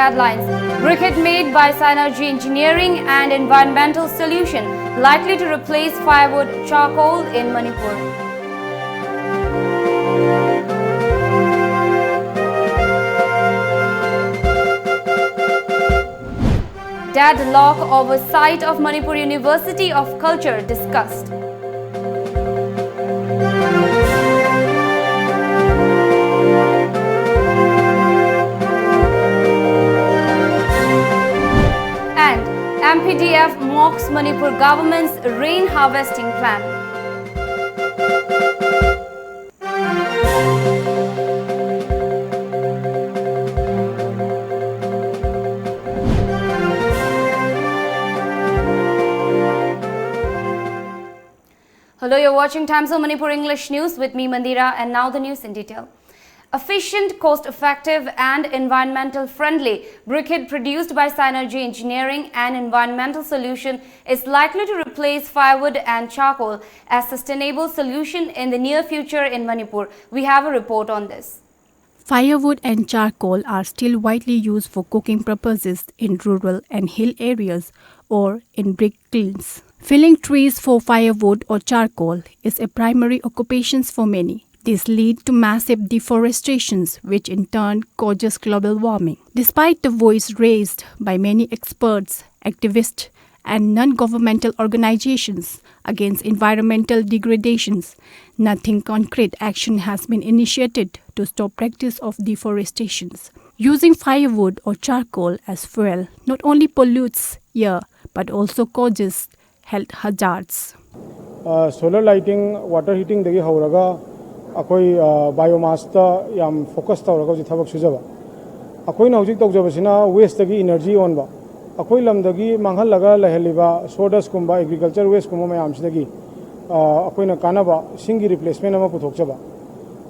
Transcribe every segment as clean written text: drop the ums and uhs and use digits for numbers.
headlines. Briquette made by Synergy Engineering and Environmental Solution likely to replace firewood charcoal in Manipur. Deadlock over site of Manipur University of Culture discussed. And MPDF mocks Manipur government's rain harvesting plan. Hello, you're watching Times of Manipur English News with me, Mandira, and now the news in detail. Efficient, cost-effective and environmental-friendly briquette produced by Synergy Engineering and Environmental Solution is likely to replace firewood and charcoal as sustainable solution in the near future in Manipur. We have a report on this. Firewood and charcoal are still widely used for cooking purposes in rural and hill areas or in brick kilns. Felling trees for firewood or charcoal is a primary occupation for many. This leads to massive deforestation, which in turn causes global warming. Despite the voice raised by many experts, activists, and non-governmental organizations against environmental degradations, nothing concrete action has been initiated to stop practice of deforestation. Using firewood or charcoal as fuel not only pollutes air but also causes health hazards. Solar lighting, water heating dagi hauraga akoi biomass ta yam focus tawraga ji thabak sujaba akoi na hojik tawjabasina waste dagi energy on ba akoi lam dagi manghal laga laheliba sodas kumba agriculture waste kumba mayam sidagi akoi na kanaba singi replacement ama puthokchaba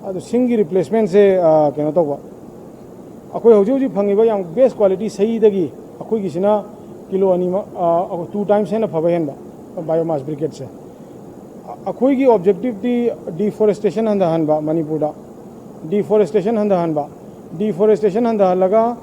adu singi replacement se keno tawba akoi hoji phangiba yam best quality sahi dagi akoi gisina kilo anima 2 times na phaba henba biomass briquette se akoi gi objective di deforestation handa hanba Manipur da deforestation handa handa laga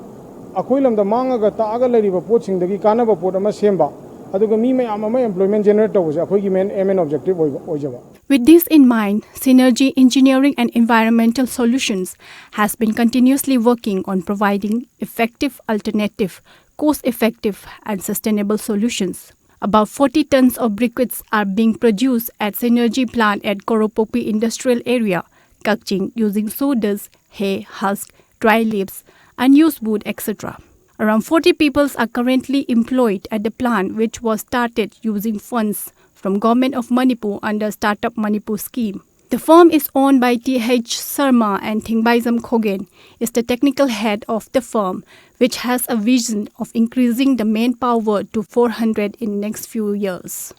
akoi lamda mangaga taaga lariba pot sing dagi kanaba pot ama semba aduga mi mayam ama employment generate tawse akoi gi main objective oijaba. With this in mind, Synergy Engineering and Environmental Solutions has been continuously working on providing effective alternative, cost-effective and sustainable solutions. About 40 tons of briquettes are being produced at Synergy plant at Koropopi Industrial Area, Kakching, using sawdust, hay, husk, dry leaves, unused wood, etc. Around 40 people are currently employed at the plant, which was started using funds from Government of Manipur under Startup Manipur scheme. The firm is owned by T.H. Sarma and Thingbaizam Khogen is the technical head of the firm, which has a vision of increasing the manpower to 400 in next few years.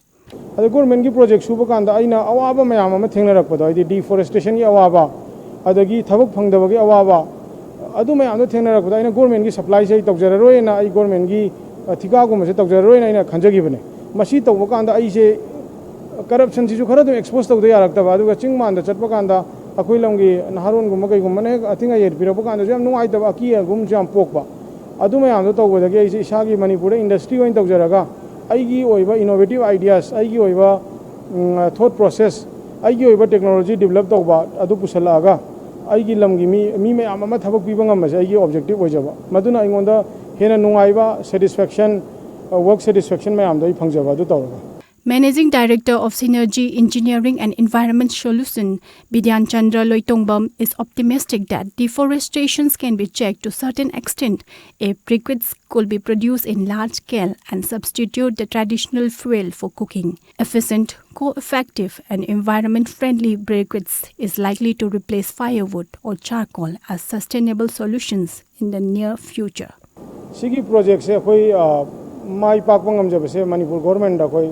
The government project subakanda aina awaba mayam ama thengnarakpado idi deforestation gi awaba adagi thabak phangdabagi awaba adu mayam do thengnarakpado aina government gi supply sei tawjararoi na ai government gi thika gum se tawjararoi na aina khanjagibane masi tawbakanda ai se corruption sisu khara dum expose tawde yarakta aduga chingman da chatpakanda akoi lamgi naharon gum kai gum mane athinga yer pirapakanda jam nuai ta aki gum jam pokba adu mayam do tawbadagi ai isagi Manipur industry oin tawjaraga aigi oiba innovative ideas aigi oiba thought process aigi oiba technology develop tawba adu pusalaga aigi lamgi mi mayam ama thabak piba ngam se aigi objective oijaba maduna ingonda hena nungaiba satisfaction work satisfaction mayam do phangjaba adu tawraga. Managing Director of Synergy Engineering and Environment Solution, Bidyan Chandra Loitongbam, is optimistic that deforestation can be checked to a certain extent if briquettes could be produced in large scale and substitute the traditional fuel for cooking. Efficient, co-effective and environment-friendly briquettes is likely to replace firewood or charcoal as sustainable solutions in the near future. Sigi project se koi mai pakpang amjab se Manipur government da koi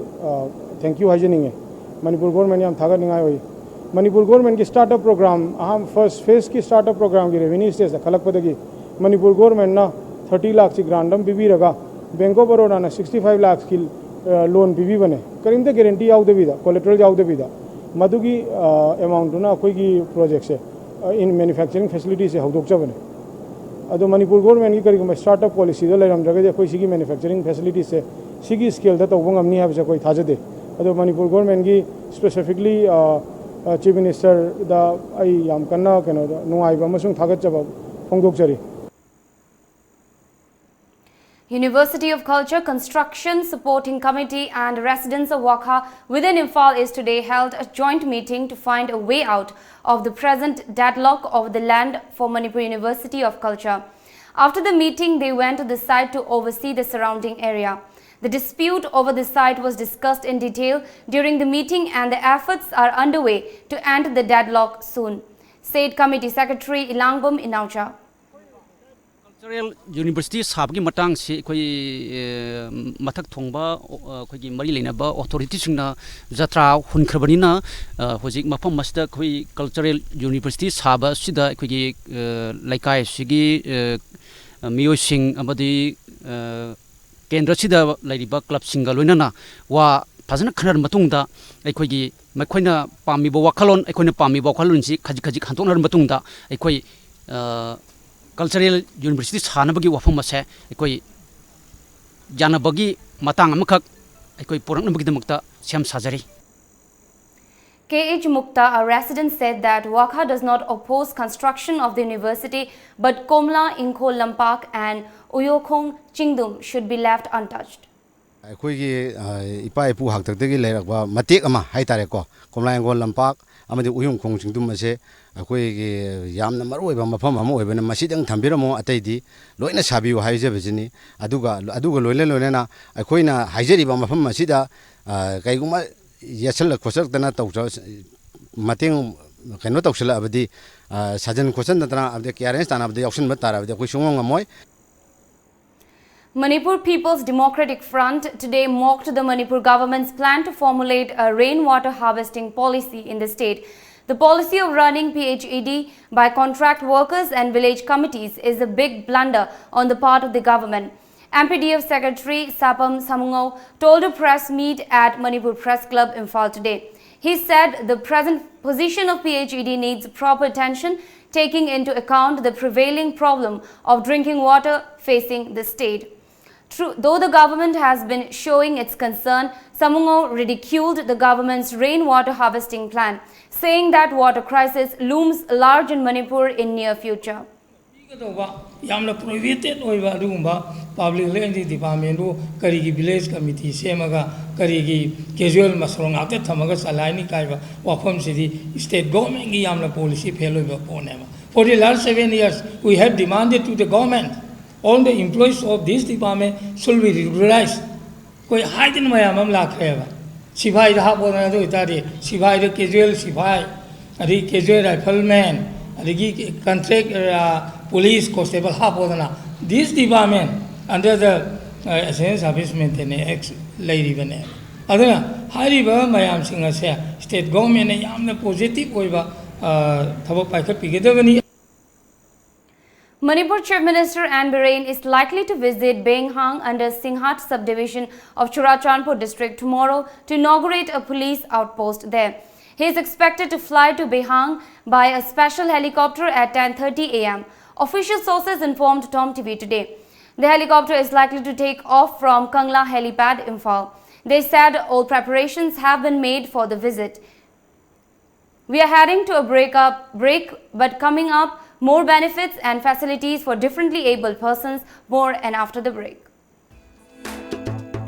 thank you hajening Manipur government yam thaga ningai oi Manipur government ki startup program aham first phase ki startup program ki revenue stage khalak padagi Manipur government na 30 lakh chi grandam bibi raga Bank of Baroda na 65 lakhs ki loan bibi bane karim the guarantee yaw de bida collateral yaw de bida madugi amount na koi ki project se in manufacturing facility se hawdok chabane अदो Manipur government की करीगुम startup policy दो लेरमद्रगदि अखोई सिगी manufacturing facility से सिगी scale दा तौबो ngamni habse koi thajade अदो Manipur government की specifically chief minister दा आई याम कन्ना केनो नुआइबा अमसुंग थागतजबा फोंदोकजरी University of Culture Construction Supporting Committee and residents of Wakha within Imphal is today held a joint meeting to find a way out of the present deadlock over the land for Manipur University of Culture. After the meeting, they went to the site to oversee the surrounding area. The dispute over the site was discussed in detail during the meeting and the efforts are underway to end the deadlock soon, said Committee Secretary Ilangbum Inaucha. Cultural University sabgi matang si koi mathak thongba koi gi mari lena ba authority singna jatra hun khrabani na hojik mafam masda koi Cultural University saba sida koi gi laikai sigi mio sing amadi kendra sida lairiba club singa loina na wa phajana khnar matung da koi gi makhoi na pami bo wakhalon koi na pami bo wakhalon si khaji khaji khantok nar matung da koi Cultural University Hanabagi Wafamase, Ekoi Janabagi, Matang Amakak, Ekoi Puranabagi Mukta, Sam Sajari. K.H. Mukta, a resident, said that Wakha does not oppose construction of the university, but Komla, Inko Lampak and Uyokong Chingdum should be left untouched. Akoigi ipa ipu haktagdagi lerakba matek ama haitareko Komla Inko Lampak amadi Uyokong Chingdum ase akoigi yamna maruiba mafam ama oibana masidang thambiramo ataidi loina sabiu haijebajini aduga loina akoina haijeriba mafam masida kaiguma yasal khosakdana tawja mateng keno tawsala abadi sajan khosan natana abde kyares tana abde option batara abde koi sungong amoy. Manipur People's Democratic Front today mocked the Manipur government's plan to formulate a rainwater harvesting policy in the state. The policy of running PHED by contract workers and village committees is a big blunder on the part of the government. MPDF Secretary Sapam Samungo told a press meet at Manipur Press Club Imphal today. He said the present position of PHED needs proper attention, taking into account the prevailing problem of drinking water facing the state. Though the government has been showing its concern, Samungo ridiculed the government's rainwater harvesting plan, saying that water crisis looms large in Manipur in near future. Yamla prohibited over Rumba, public land department, Karigi village committee, Semaga, Karigi, casual Masrong, after Tamaga Salani Kaiva, Wapam City, state government Yamla policy payload upon them. For the last 7 years, we have demanded to the government, all the employees of this department should be regularized. Koi hiding my amamla creva. Sivai the Habona do Itari, Sivai the casual Sivai, the casual rifleman, the contract police constable Habona. This department under the Essential Service Maintenance Lady Vene. Other high river, my am singer say, state government and yam positive over Tabaka Pigadavani. Manipur Chief Minister Anne Birain is likely to visit Benghang under Singhat subdivision of Churachandpur district tomorrow to inaugurate a police outpost there. He is expected to fly to Benghang by a special helicopter at 10:30 a.m. Official sources informed Tom TV today. The helicopter is likely to take off from Kangla helipad, Imphal. They said all preparations have been made for the visit. We are heading to a break, but coming up, more benefits and facilities for differently abled persons, more and after the break.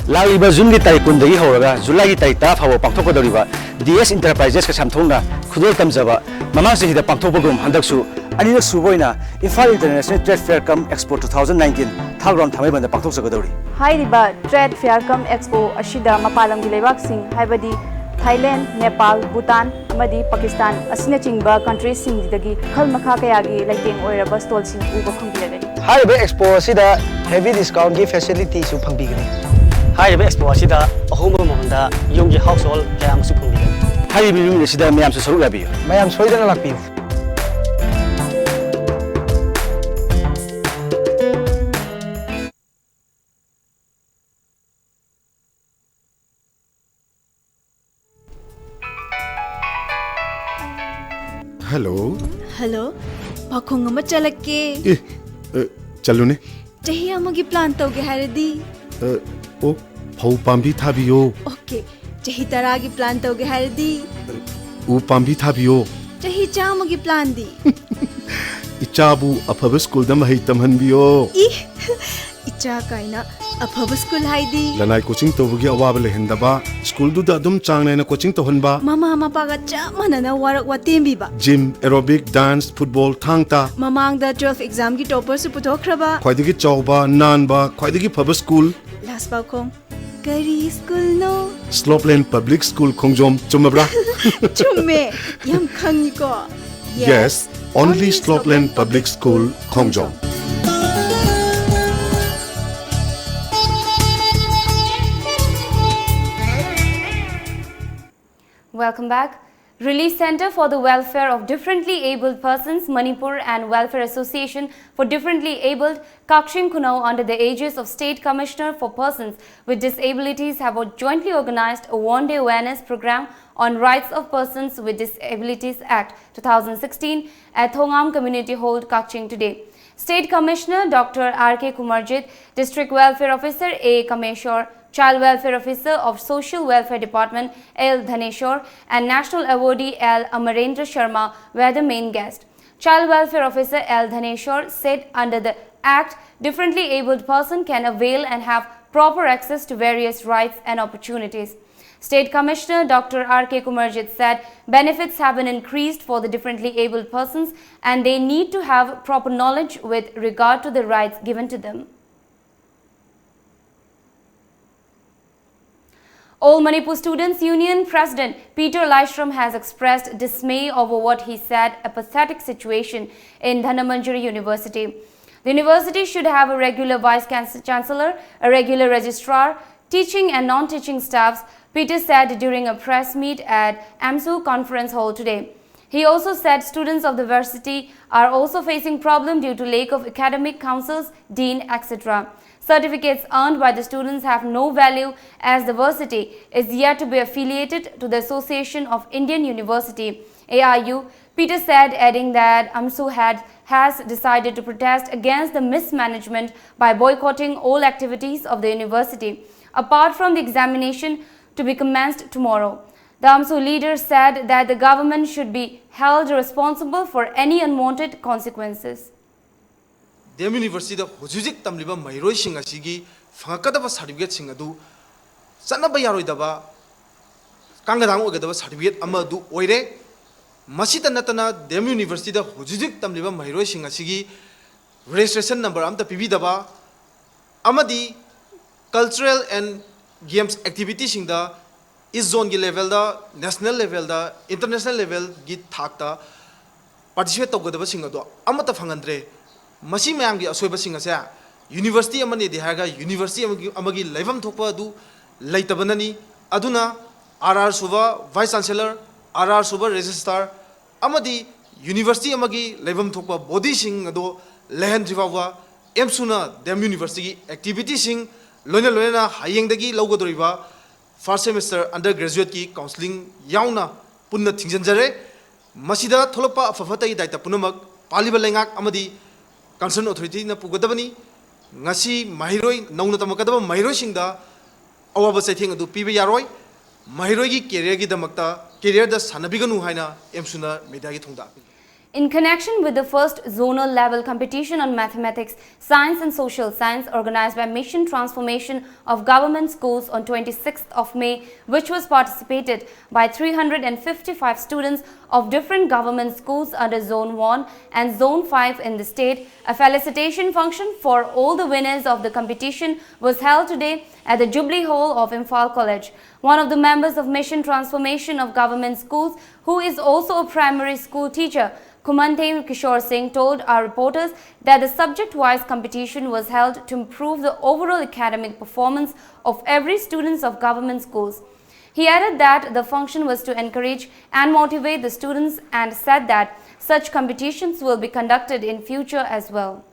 Laiba June Taikundagi Horaga, July Taita, our Pantokoriba, DS Enterprises Samtona, Kudol Tamzava, Mamasi the Pantopogum, Handaksu, Anina Suboina, Imphal International Trade Fair Come Expo 2019, Tagron Tamaban the Pantosagadori. Hi Riba, Trade Fair Come Expo, Ashida, Mapalam Gilevaxing, Haibadi, Thailand, Nepal, Bhutan, Amadi, Pakistan, Asinachingba countries Singdagi, Kalmakakayagi, Lighting Oiraba Stall Sing Uba Kumbirani. Hi Expo Sida, heavy discount gift facilities to Pambigani. Hi Expo Sida, a home Monda, Yogi household, Jam Supumbi. Hi Sida, Mayam Surabi. Mayam Sweden Lapi. Hello. Hello. Pakong ama chalake. चलुने चाही अमगी plan तौगे हारदी ओ फौ पाम्बी थाबियो okay चाही तरागी plan तौगे हारदी उ पाम्बी थाबियो चाही चामगी plan दी इचाबु अफब स्कूल द महै तमहनबियो इ इचा काइना अफब स्कूल हाइदी लनाई कोचिंग तौबगी अवाब लेहंदबा स्कूल दुदा दुम चांगनेना कोचिंग तौहनबा मामा मपागा चा मनना वारक वातेमबिबा gym aerobic dance football Thang-Ta ममांगदा 12 एग्जाम की टॉपर से पुथोखरबा ख्वाइदगी चौबा नानबा ख्वाइदगी फब स्कूल लास्ट पाखों करी स्कूल नो स्लोपलैंड पब्लिक स्कूल खोंगजोम चुमब्रा चुम्मे यम खंगिको Yes, only Slopeland Public School, Khongjom. Welcome back. Relief Center for the Welfare of Differently Abled Persons, Manipur and Welfare Association for Differently Abled, Kakshing Kunau under the aegis of State Commissioner for Persons with Disabilities have jointly organized a one-day awareness program on Rights of Persons with Disabilities Act 2016 at Thongam Community Hall, Kakching today. State Commissioner Dr. R.K. Kumarjit, District Welfare Officer A. Kameshwar, Child Welfare Officer of Social Welfare Department L. Dhaneshwar and National Awardee L. Amarendra Sharma were the main guests. Child Welfare Officer L. Dhaneshwar said under the Act, differently abled person can avail and have proper access to various rights and opportunities. State Commissioner Dr. R.K. Kumarjit said benefits have been increased for the differently abled persons and they need to have proper knowledge with regard to the rights given to them. All Manipur Students Union President Peter Lystrom has expressed dismay over what he said a pathetic situation in Dhanamanjari University. The university should have a regular Vice-Chancellor, a regular registrar, teaching and non-teaching staffs, Peter said during a press meet at AMSU Conference Hall today. He also said students of the university are also facing problem due to lack of academic councils, dean, etc. Certificates earned by the students have no value as the university is yet to be affiliated to the Association of Indian University, AIU. Peter said, adding that AMSU has decided to protest against the mismanagement by boycotting all activities of the university, apart from the examination to be commenced tomorrow. The AMSU leader said that the government should be held responsible for any unwanted consequences. Dem University da hujujik tamliba mairoi sing asigi fangakadaba certificate sing adu sanaba yaroi daba kangadang ogadaba certificate amadu oire masita natana Dem University da hujujik tamliba mairoi sing asigi registration number amta pibi daba amadi cultural and games activity sing da is zone gi level da national level da international level gi thak da participate togadaba sing adu amata fangandre masi mayam gi asoiba sing ase university amani de haga university amagi levam thokpa adu leitabanani aduna RR suba vice chancellor RR suba registrar amadi university amagi levam thokpa body sing ado lehan drivawa emsuna Dem University activity sing loina hayeng dagi logodoriba first semester undergraduate ki counseling yauna punna thingjanjare masida tholopa afafata gi daita punamak paliba lengak amadi concern authority na pugadabani ngasi mahiroi nauna tamakadaba mahiroi singda awaba saitheng adu pibe yaroi mahiroi gi career gi damakta career da sanabiganu haina emsuna media gi thongda. In connection with the first zonal level competition on mathematics, science and social science organized by Mission Transformation of Government Schools on 26th of May, which was participated by 355 students of different government schools under Zone 1 and Zone 5 in the state, a felicitation function for all the winners of the competition was held today at the Jubilee Hall of Imphal College. One of the members of Mission Transformation of Government Schools, who is also a primary school teacher, Kumante Kishore Singh, told our reporters that the subject-wise competition was held to improve the overall academic performance of every student of government schools. He added that the function was to encourage and motivate the students and said that such competitions will be conducted in future as well.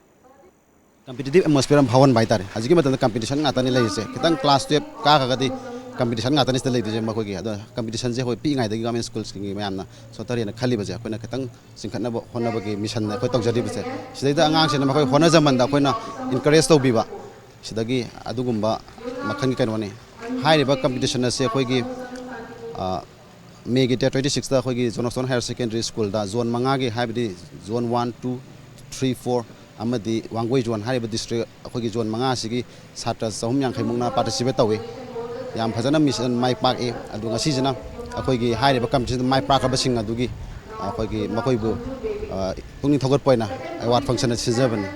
Competitive atmosphere bhawan bai tare. Ajiki matanda competition ngata ni lai se. Kitang class 12 ka ka di competition ngata ni stelai je makoi gi ado competition je hoi pi ngai dagi government schools ki mayam na so tari na khali baje akoina katang singkhatna bo honna bagi mission na koi tawjari baje sidai da angang se na makoi honna jaman da akoina encourage to biba sidagi adugumba makhan ki kanwani hai riba competition na se koi gi May 26 da koi gi Johnson Higher Secondary School da zone manga gi haibdi zone 1 2 3 4 amadi wangoi zone hariba district koi gi zone manga sigi satra sahum yang khaimungna participate tawi yam phajana mission mai pak e adu ngasi jana akoi gi hariba competition mai pak ba sing adu gi akoi gi makoi bu pungni thogot poina award function sizabani.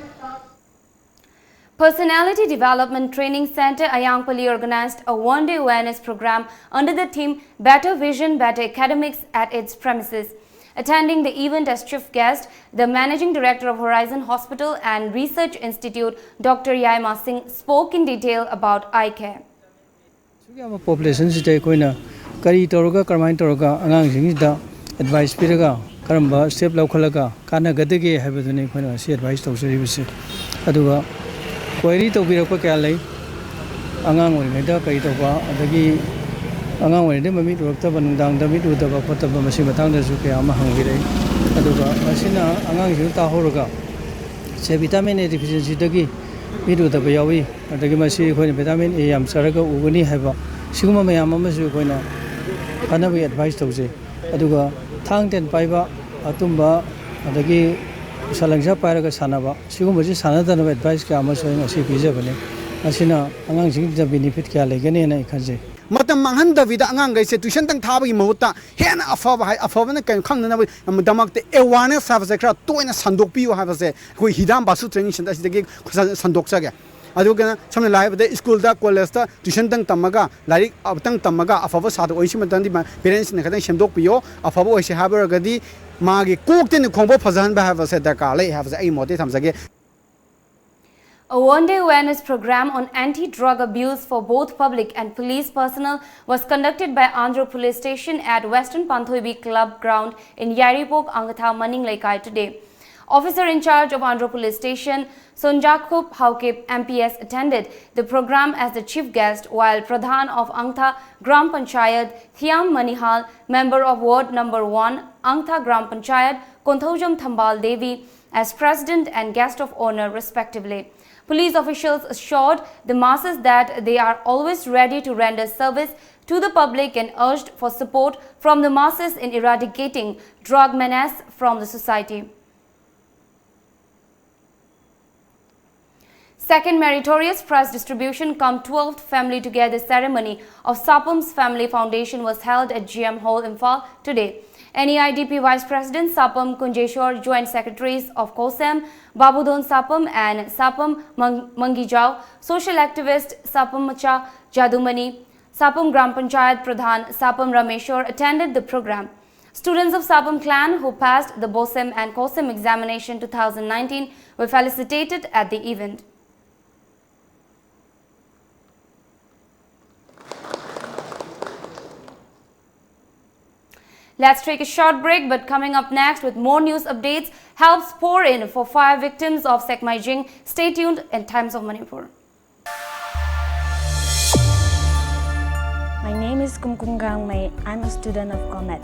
Personality Development Training Center Ayangpally organized a one-day awareness program under the theme Better Vision, Better Academics at its premises. Attending the event as chief guest, the Managing Director of Horizon Hospital and Research Institute, Dr. Yaima Singh, spoke in detail about eye care. Population today koina kari toroga karmain toroga angang singida advice piraga karamba step laukalaga kana gadege habadune koina si advice tawsari bisi aduga query to birakpa kya lai angang oi da kai to ba adagi angang oi de mami dorokta banungdang da mi du da ba phota ba masi matang da su kya ma hangire aduga asina angang sing ta horoga se vitamin A deficiency dagi midu da bayawi adagi masi khoi vitamin A yam saraga ugani haiba siguma mayam amasu khoina kanabi advice tawse aduga thang ten paiba atumba adagi salangja pairaga sanaba siguma ji sanadana advice ka amasu ngasi bijabane asina angang sing da benefit kya legane na ikhaje matam manghan da vida angang gai se tuition tang thaba gi mahuta hena afaba na kan khang na damak te awareness have se kra toina sandok piu have se koi hidam basu training center sidagi sandok cha ga aduga samna live de school da college da tuition tang tamaga larik abtang tamaga afaba sa da oisi matan di parents ne kadang semdok piyo afaba oisi haber ga di magi kokte ne khongbo phajan ba have se da ka lai have se ai mode thamsage. A one-day awareness program on anti-drug abuse for both public and police personnel was conducted by Andhra Police Station at Western Panthoibi Club Ground in Yaripok, Angatha, Maninglaikai today. Officer in charge of Andhra Police Station, Sonjakup Haukip MPS attended the program as the chief guest, while Pradhan of Angtha Gram Panchayat, Thiam Manihal, member of Ward number 1, Angtha Gram Panchayat, Konthojam Thambal Devi, as president and guest of honor respectively. Police officials assured the masses that they are always ready to render service to the public and urged for support from the masses in eradicating drug menace from the society. Second meritorious prize distribution cum 12th family together ceremony of Sapam's Family Foundation was held at GM Hall, Imphal today. NEIDP Vice President Sapam Kunjeshwar, Joint Secretaries of COSEM, Babudon Sapam and Sapam Mangijao, social activist Sapam Macha Jadumani, Sapam Gram Panchayat Pradhan Sapam Rameshwar attended the program. Students of Sapam clan who passed the BOSEM and COSEM examination 2019 were felicitated at the event. Let's take a short break, but coming up next with more news updates, helps pour in for 5 victims of Sekmaijing. Stay tuned in Times of Manipur. My name is Kumkum Gangmei. I'm a student of COMET.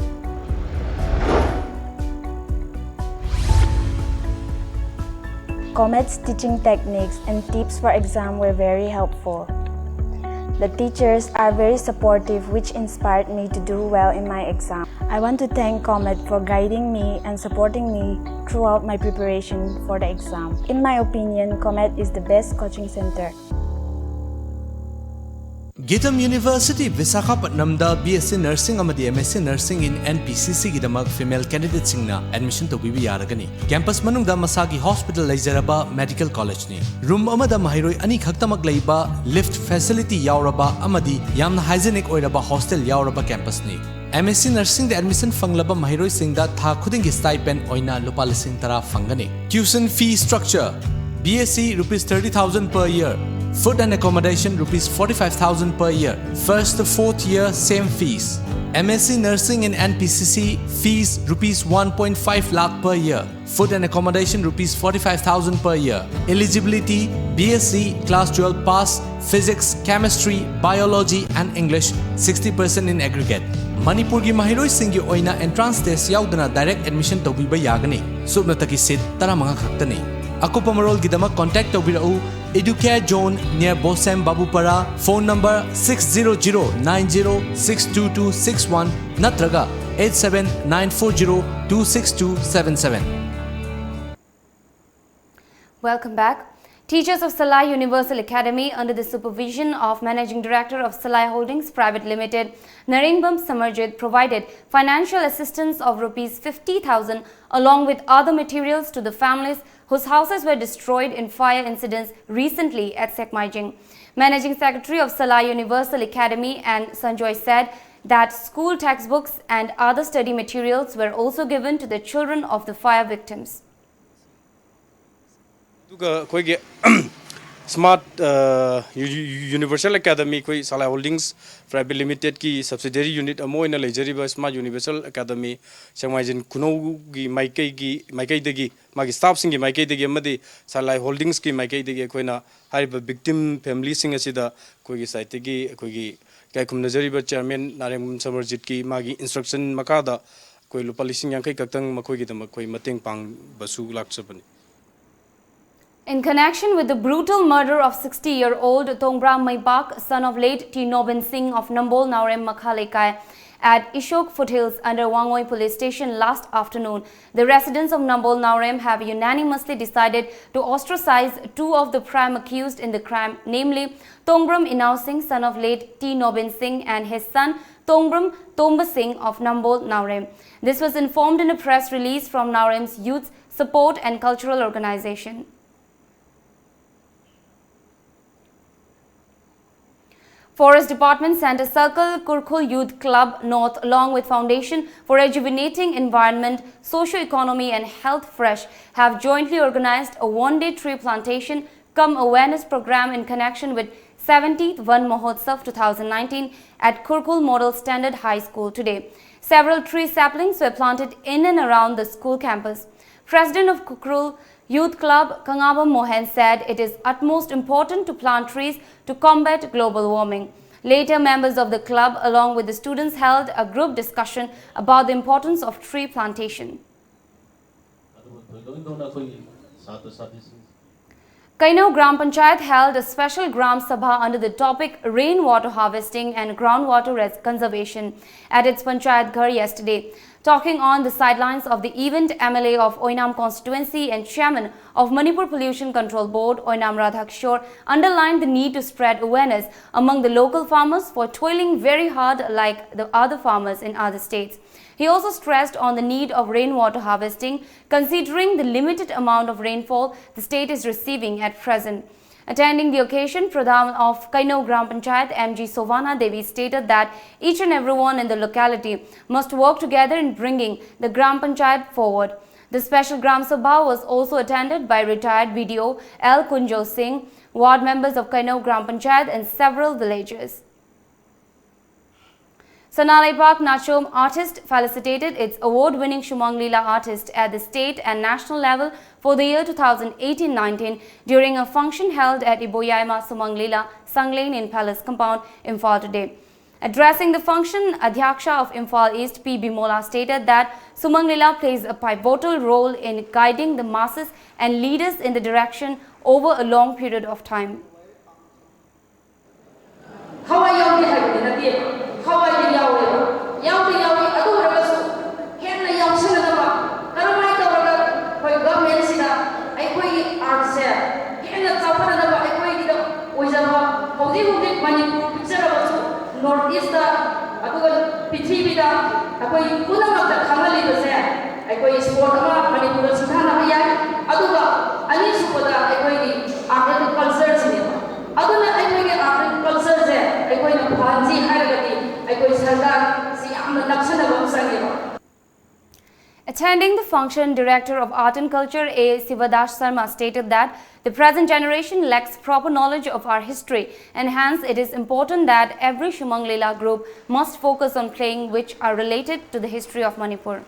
COMET's teaching techniques and tips for exam were very helpful. The teachers are very supportive, which inspired me to do well in my exam. I want to thank COMET for guiding me and supporting me throughout my preparation for the exam. In my opinion, COMET is the best coaching center. Gitam University Visakhapatnam da BSc Nursing amadi MSc Nursing in NPCC gidamak female candidates singna admission to bibi yaragani. Campus manungda masagi hospital laijaraba medical college ni. Room amada mahiroi ani khaktamak laiba lift facility yauraba amadi yamna hygienic oiraba hostel yauraba campus ni. MSc Nursing the admission fanglaba mahiroi singda tha khudingi stipend oina lupa lising tara fangani. Tuition fee structure BSc rupees 30,000 per year. Food and accommodation rupees 45,000 per year. First to 4th year same fees. MSc Nursing in NPCC fees rupees 1.5 lakh per year. Food and accommodation rupees 45,000 per year. Eligibility BSc Class 12 pass, Physics, Chemistry, Biology and English 60% in aggregate. Manipur ki mahiroi singi oina entrance test yaudana direct admission taubiba yagani. Subnataki seat taramanga khaktani. Akupa marol gidama contact taubirau Educare Zone near Bosem Babupara. Phone number 60090622261 natraga 87940262277. Welcome back. Teachers of Salai Universal Academy, under the supervision of Managing Director of Salai Holdings Private Limited, Naringbam Samarjit, provided financial assistance of Rs 50,000 along with other materials to the families whose houses were destroyed in fire incidents recently at Sekmaijing. Managing Secretary of Salai Universal Academy and Sanjoy said that school textbooks and other study materials were also given to the children of the fire victims. Smart Universal Academy koi Salai Holdings Private Limited ki subsidiary unit amo ina lejariba Smart Universal Academy Sekmaijin kuno gi maikai degi magi staff singi maikai degi amadi Salai Holdings ki maikai degi koina hariba victim family sing asida koi gi site gi koi gi kai kum najariba chairman Naringbam Samarjit ki magi instruction makada koi lupa lising yang kai kaktang makoi gi dama koi mateng pang basu laksapani. In connection with the brutal murder of 60-year-old Tongbram Maibak, son of late T. Nobin Singh of Nambol Naurem Makhalekai, at Ishok Foothills under Wangoi Police Station last afternoon, the residents of Nambol Naurem have unanimously decided to ostracize two of the prime accused in the crime, namely Tongbram Inau Singh, son of late T. Nobin Singh, and his son Tongbram Tomba Singh of Nambol Naurem. This was informed in a press release from Naurem's Youth Support and Cultural Organization. Forest Department Center Circle Kurkul Youth Club North along with Foundation for Rejuvenating Environment, Socio-Economy and Health Fresh have jointly organized a one-day tree plantation cum awareness program in connection with 70th Van Mahotsav 2019 at Kurkul Model Standard High School today. Several tree saplings were planted in and around the school campus. President of Kurkul Youth Club Kangaba Mohan said it is utmost important to plant trees to combat global warming. Later, members of the club along with the students held a group discussion about the importance of tree plantation. Kainau Gram Panchayat held a special Gram Sabha under the topic Rainwater Harvesting and Groundwater Conservation at its Panchayat Ghar yesterday. Talking on the sidelines of the event, MLA of Oinam constituency and chairman of Manipur Pollution Control Board, Oinam Radhakishore, underlined the need to spread awareness among the local farmers for toiling very hard like the other farmers in other states. He also stressed on the need of rainwater harvesting, considering the limited amount of rainfall the state is receiving at present. Attending the occasion, Pradhan of Kainau Gram Panchayat MG Sovana Devi stated that each and everyone in the locality must work together in bringing the Gram Panchayat forward. The special Gram Sabha was also attended by retired BDO L. Kunjo Singh, ward members of Kainau Gram Panchayat and several villagers. Sanalai Park Nachom artist felicitated its award-winning Shumang Leela artist at the state and national level for the year 2018-19 during a function held at Iboyaima Sumang Leela Sanglane in Palace Compound, Imphal today. Addressing the function, Adhyaksha of Imphal East P. Bimola stated that Sumang Leela plays a pivotal role in guiding the masses and leaders in the direction over a long period of time. North East aduga Prithivida akoi punamata khangalibase akoi sport ama Manipur sinthana ya aduga ani supada akoi gi art culture sine aduna akoi gi art culture je akoi na bhanji hairagati akoi sarkar si amna naksana bamsangi. Attending the function, Director of Art and Culture A. Sivadas Sharma stated that the present generation lacks proper knowledge of our history, and hence it is important that every Shumang Leela group must focus on playing which are related to the history of Manipur.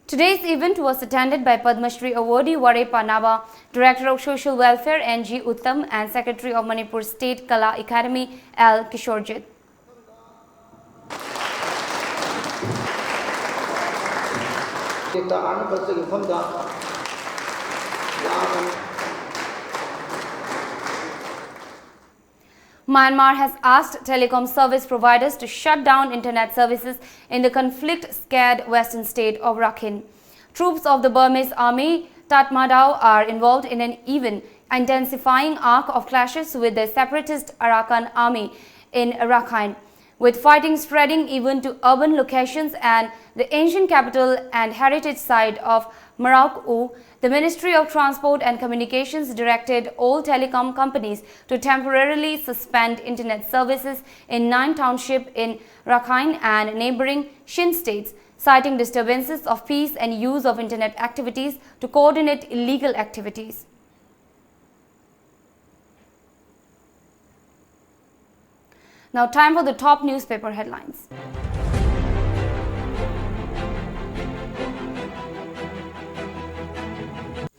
Today's event was attended by Padma Shri awardee Ware Panaba, Director of Social Welfare N.G. Uttam and Secretary of Manipur State Kala Academy L. Kishorjit. Myanmar has asked telecom service providers to shut down internet services in the conflict-scared western state of Rakhine. Troops of the Burmese army Tatmadaw are involved in an even intensifying arc of clashes with the separatist Arakan army in Rakhine, with fighting spreading even to urban locations and the ancient capital and heritage site of Marauke. The Ministry of Transport and Communications directed all telecom companies to temporarily suspend internet services in 9 townships in Rakhine and neighboring Shin states, citing disturbances of peace and use of internet activities to coordinate illegal activities. Now time for the top newspaper headlines.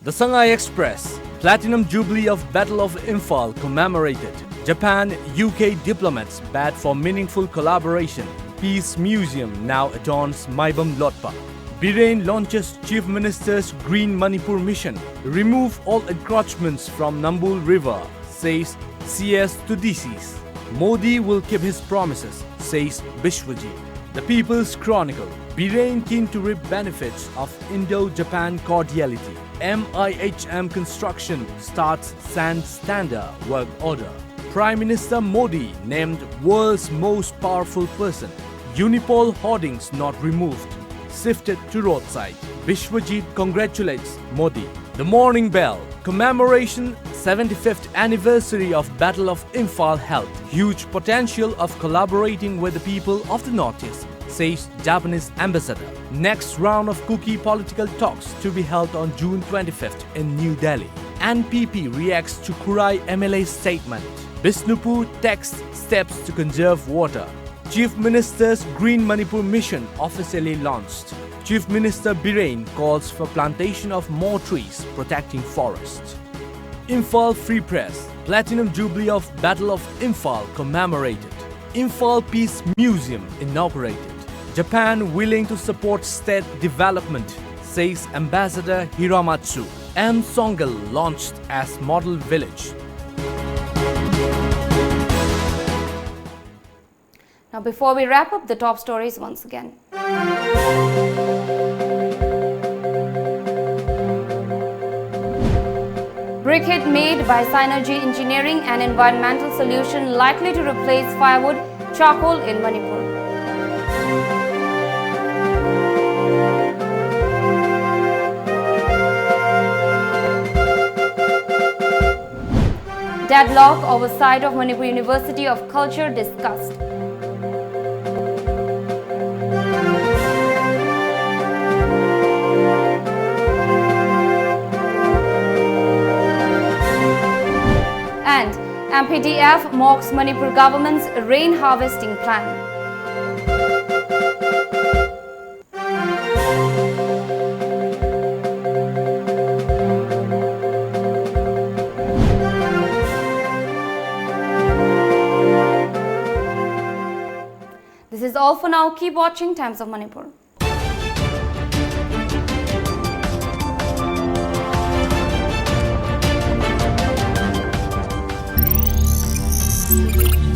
The Shanghai Express, Platinum Jubilee of Battle of Imphal commemorated. Japan-UK diplomats bad for meaningful collaboration. Peace Museum now adorns Maibam Lotpa. Biren launches Chief Minister's Green Manipur Mission. Remove all encroachments from Nambul River, says CS to DCs. Modi will keep his promises, says Bishwajit. The People's Chronicle, Biren keen to reap benefits of Indo-Japan cordiality. MIHM construction starts sand standard work order. Prime Minister Modi named world's most powerful person. Unipol hoardings not removed. Sifted to roadside. Bishwajit congratulates Modi. The Morning Bell, commemoration 75th anniversary of Battle of Imphal held. Huge potential of collaborating with the people of the Northeast, says Japanese ambassador. Next round of cookie political talks to be held on June 25th in New Delhi. NPP reacts to Kurai MLA's statement. Bisnupur takes steps to conserve water. Chief Minister's Green Manipur Mission officially launched. Chief Minister Biren calls for plantation of more trees protecting forests. Imphal Free Press, Platinum Jubilee of Battle of Imphal commemorated. Imphal Peace Museum inaugurated. Japan willing to support state development, says Ambassador Hiramatsu. M. Songal launched as model village. Now before we wrap up the top stories once again. Briquette made by Synergy Engineering and Environmental Solution likely to replace firewood, charcoal in Manipur. Deadlock over site of Manipur University of Culture discussed. And MPDF mocks Manipur government's rain harvesting plan. This is all for now. Keep watching Times of Manipur. Thank you.